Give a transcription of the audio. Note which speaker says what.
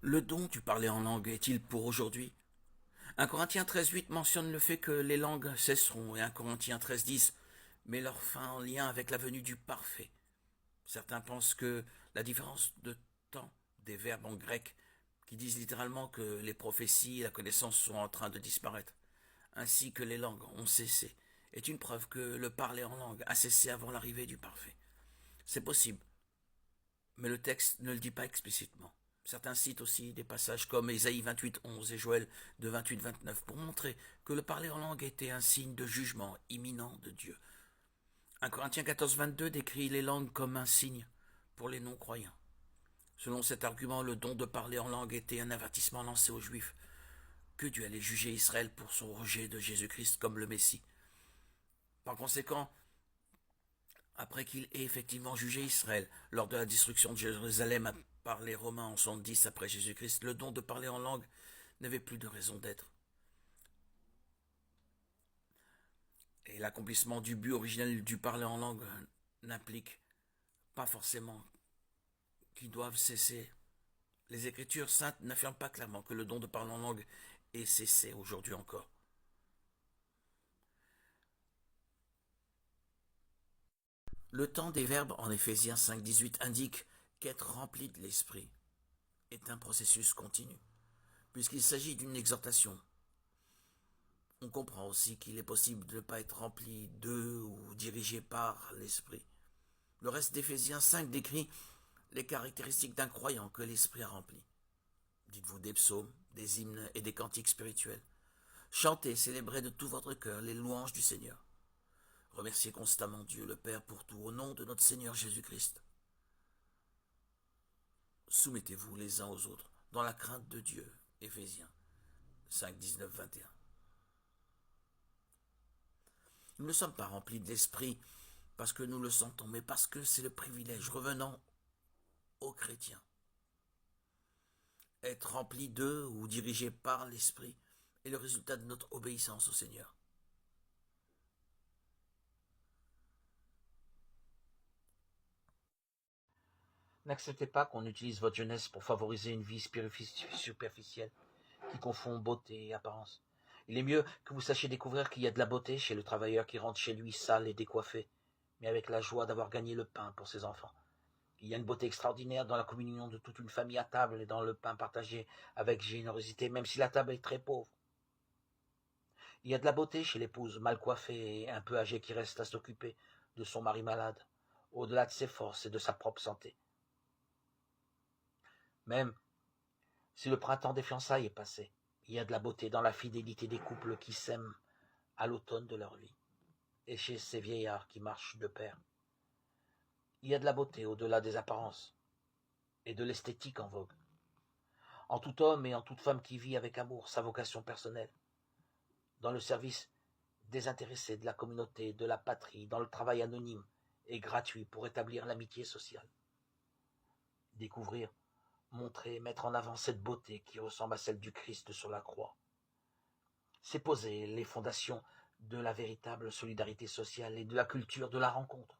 Speaker 1: Le don du parler en langue est-il pour aujourd'hui? 1 Corinthiens 13,8 mentionne le fait que les langues cesseront et 1 Corinthiens 13,10 met leur fin en lien avec la venue du parfait. Certains pensent que la différence de temps des verbes en grec qui disent littéralement que les prophéties et la connaissance sont en train de disparaître, ainsi que les langues ont cessé, est une preuve que le parler en langue a cessé avant l'arrivée du parfait. C'est possible, mais le texte ne le dit pas explicitement. Certains citent aussi des passages comme Ésaïe 28:11 et Joël de 28:29 pour montrer que le parler en langue était un signe de jugement imminent de Dieu. 1 Corinthiens 14:22 décrit les langues comme un signe pour les non-croyants. Selon cet argument, le don de parler en langue était un avertissement lancé aux Juifs que Dieu allait juger Israël pour son rejet de Jésus-Christ comme le Messie. Par conséquent, après qu'il ait effectivement jugé Israël lors de la destruction de Jérusalem par les Romains en 70 après Jésus-Christ, le don de parler en langue n'avait plus de raison d'être. Et l'accomplissement du but originel du parler en langue n'implique pas forcément qu'ils doivent cesser. Les Écritures saintes n'affirment pas clairement que le don de parler en langue ait cessé aujourd'hui encore. Le temps des verbes en Éphésiens 5:18 indique qu'être rempli de l'Esprit est un processus continu, puisqu'il s'agit d'une exhortation. On comprend aussi qu'il est possible de ne pas être rempli de ou dirigé par l'Esprit. Le reste d'Éphésiens 5 décrit les caractéristiques d'un croyant que l'Esprit a rempli. Dites-vous des psaumes, des hymnes et des cantiques spirituels. Chantez, célébrez de tout votre cœur les louanges du Seigneur. Remerciez constamment Dieu le Père pour tout au nom de notre Seigneur Jésus-Christ. Soumettez-vous les uns aux autres dans la crainte de Dieu. Éphésiens 5, 19, 21. Nous ne sommes pas remplis de l'Esprit parce que nous le sentons, mais parce que c'est le privilège revenant aux chrétiens. Être rempli de ou dirigé par l'Esprit est le résultat de notre obéissance au Seigneur. N'acceptez pas qu'on utilise votre jeunesse pour favoriser une vie superficielle qui confond beauté et apparence. Il est mieux que vous sachiez découvrir qu'il y a de la beauté chez le travailleur qui rentre chez lui sale et décoiffé, mais avec la joie d'avoir gagné le pain pour ses enfants. Il y a une beauté extraordinaire dans la communion de toute une famille à table et dans le pain partagé avec générosité, même si la table est très pauvre. Il y a de la beauté chez l'épouse mal coiffée et un peu âgée qui reste à s'occuper de son mari malade, au-delà de ses forces et de sa propre santé. Même si le printemps des fiançailles est passé, il y a de la beauté dans la fidélité des couples qui s'aiment à l'automne de leur vie, et chez ces vieillards qui marchent de pair. Il y a de la beauté au-delà des apparences et de l'esthétique en vogue. En tout homme et en toute femme qui vit avec amour sa vocation personnelle, dans le service désintéressé de la communauté, de la patrie, dans le travail anonyme et gratuit pour établir l'amitié sociale. Découvrir, montrer, mettre en avant cette beauté qui ressemble à celle du Christ sur la croix. C'est poser les fondations de la véritable solidarité sociale et de la culture de la rencontre.